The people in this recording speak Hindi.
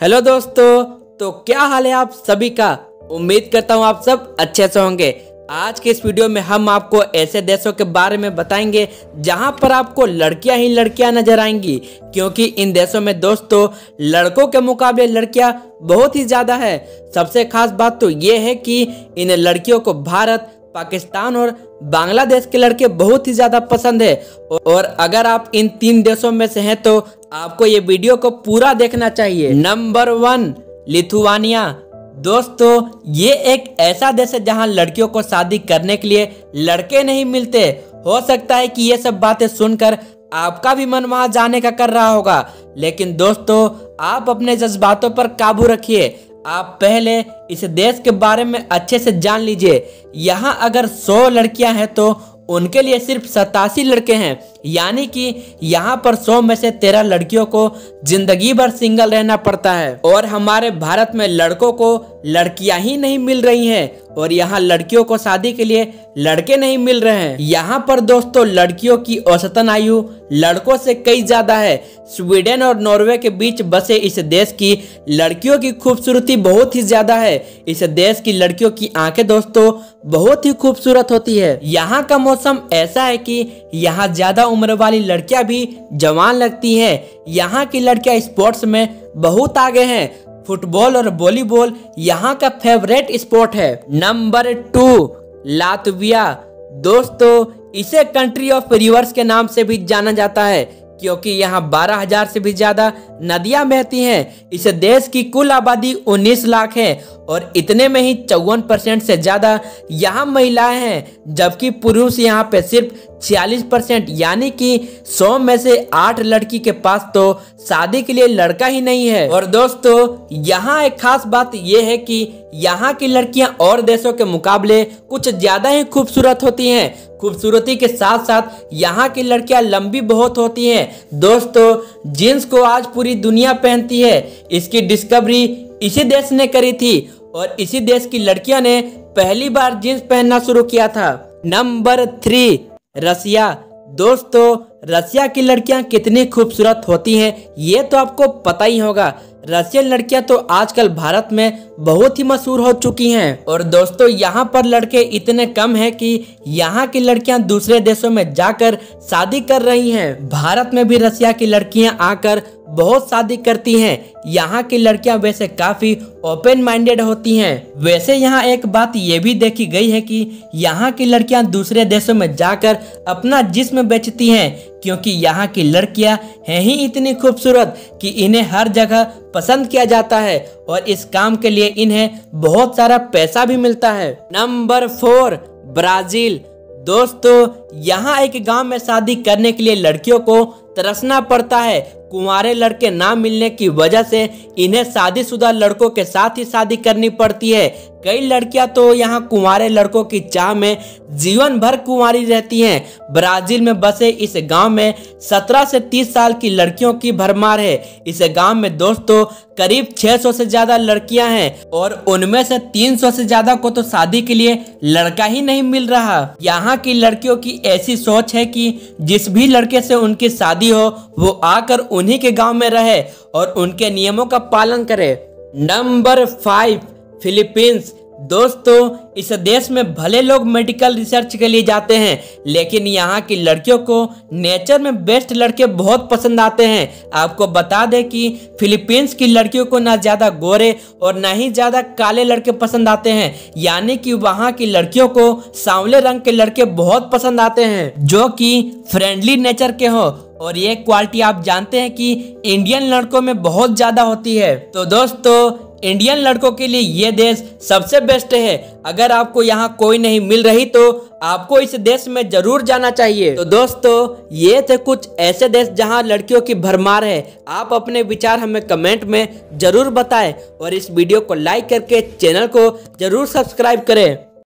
हेलो दोस्तों, तो क्या हाल है आप सभी का। उम्मीद करता हूँ आप सब अच्छे से होंगे। आज के इस वीडियो में हम आपको ऐसे देशों के बारे में बताएंगे जहां पर आपको लड़कियां ही लड़कियां नजर आएंगी, क्योंकि इन देशों में दोस्तों लड़कों के मुकाबले लड़कियां बहुत ही ज्यादा है। सबसे खास बात तो ये है कि इन लड़कियों को भारत, पाकिस्तान और बांग्लादेश के लड़के बहुत ही ज्यादा पसंद है। और अगर आप इन 3 देशों में से हैं तो आपको ये वीडियो को पूरा देखना चाहिए। Number 1, Lithuania. दोस्तों ये एक ऐसा देश है जहां लड़कियों को शादी करने के लिए लड़के नहीं मिलते। हो सकता है कि ये सब बातें सुनकर आपका भी मन वहां जाने का कर रहा होगा, लेकिन दोस्तों आप अपने जज्बातों पर काबू रखिए। आप पहले इस देश के बारे में अच्छे से जान लीजिए। यहाँ अगर 100 लड़कियां हैं तो उनके लिए सिर्फ 87 लड़के हैं, यानी कि यहाँ पर 100 में से 13 लड़कियों को जिंदगी भर सिंगल रहना पड़ता है। और हमारे भारत में लड़कों को लड़कियां ही नहीं मिल रही हैं और यहाँ लड़कियों को शादी के लिए लड़के नहीं मिल रहे हैं। यहाँ पर दोस्तों लड़कियों की औसतन आयु लड़कों से कई ज्यादा है। स्वीडन और नॉर्वे के बीच बसे इस देश की लड़कियों की खूबसूरती बहुत ही ज्यादा है। इस देश की लड़कियों की आंखें दोस्तों बहुत ही खूबसूरत होती है। यहाँ का मौसम ऐसा है कि यहाँ ज्यादा उम्र वाली लड़कियां भी जवान लगती हैं। यहाँ की लड़कियां स्पोर्ट्स में बहुत आगे हैं। फुटबॉल और वॉलीबॉल यहाँ का फेवरेट स्पोर्ट है। Number 2, Latvia. दोस्तों इसे कंट्री ऑफ रिवर्स के नाम से भी जाना जाता है, क्योंकि यहाँ 12,000 से भी ज्यादा नदियां बहती हैं। इस देश की कुल आबादी 19 लाख है और इतने में ही 54% से ज्यादा यहाँ महिलाएं हैं, जबकि पुरुष यहाँ पे सिर्फ 46%, यानी कि 100 में से 8 लड़की के पास तो शादी के लिए लड़का ही नहीं है। और दोस्तों यहाँ एक खास बात यह है कि यहाँ की लड़कियां और देशों के मुकाबले कुछ ज्यादा ही खूबसूरत होती हैं। खूबसूरती के साथ साथ यहाँ की लड़कियां लंबी बहुत होती हैं। दोस्तों जींस को आज पूरी दुनिया पहनती है। इसकी डिस्कवरी इसी देश ने करी थी और इसी देश की लड़कियां ने पहली बार जींस पहनना शुरू किया था। नंबर 3, रसिया। दोस्तों रसिया की लड़कियां कितनी खूबसूरत होती हैं ये तो आपको पता ही होगा। रशियन लड़कियां तो आजकल भारत में बहुत ही मशहूर हो चुकी हैं। और दोस्तों यहाँ पर लड़के इतने कम हैं कि यहाँ की लड़कियां दूसरे देशों में जाकर शादी कर रही हैं। भारत में भी रसिया की लड़कियां आकर बहुत शादी करती हैं। यहाँ की लड़कियां वैसे काफी ओपन माइंडेड होती हैं। वैसे यहाँ एक बात ये भी देखी गई है कि यहाँ की लड़कियां दूसरे देशों में जाकर अपना जिस्म बेचती हैं, क्योंकि यहाँ की लड़कियां हैं ही इतनी खूबसूरत कि इन्हें हर जगह पसंद किया जाता है और इस काम के लिए इन्हें बहुत सारा पैसा भी मिलता है। Number 4, Brazil. दोस्तों यहाँ एक गांव में शादी करने के लिए लड़कियों को तरसना पड़ता है। कुंवारे लड़के ना मिलने की वजह से इन्हें शादीशुदा लड़कों के साथ ही शादी करनी पड़ती है। कई लड़कियां तो यहाँ कुंवारे लड़कों की चाह में जीवन भर कुंवारी रहती हैं। ब्राजील में बसे इस गांव में 17 से 30 साल की लड़कियों की भरमार है। इस गांव में दोस्तों करीब 600 से ज्यादा लड़कियां हैं और उनमें से 300 से ज्यादा को तो शादी के लिए लड़का ही नहीं मिल रहा। यहाँ की लड़कियों की ऐसी सोच है कि जिस भी लड़के से उनकी शादी हो वो आकर उन्हीं के गांव में रहे और उनके नियमों का पालन करे। Number 5, Philippines. दोस्तों इस देश में भले लोग मेडिकल रिसर्च के लिए जाते हैं, लेकिन यहाँ की लड़कियों को नेचर में बेस्ट लड़के बहुत पसंद आते हैं। आपको बता दें कि फिलीपींस की लड़कियों को ना ज्यादा गोरे और ना ही ज्यादा काले लड़के पसंद आते हैं, यानी कि वहाँ की लड़कियों को सांवले रंग के लड़के बहुत पसंद आते हैं जो कि फ्रेंडली नेचर के हो। और ये क्वालिटी आप जानते हैं कि इंडियन लड़कों में बहुत ज्यादा होती है। तो दोस्तों इंडियन लड़कों के लिए ये देश सबसे बेस्ट है। अगर आपको यहाँ कोई नहीं मिल रही तो आपको इस देश में जरूर जाना चाहिए। तो दोस्तों ये थे कुछ ऐसे देश जहाँ लड़कियों की भरमार है। आप अपने विचार हमें कमेंट में जरूर बताएं और इस वीडियो को लाइक करके चैनल को जरूर सब्सक्राइब करें।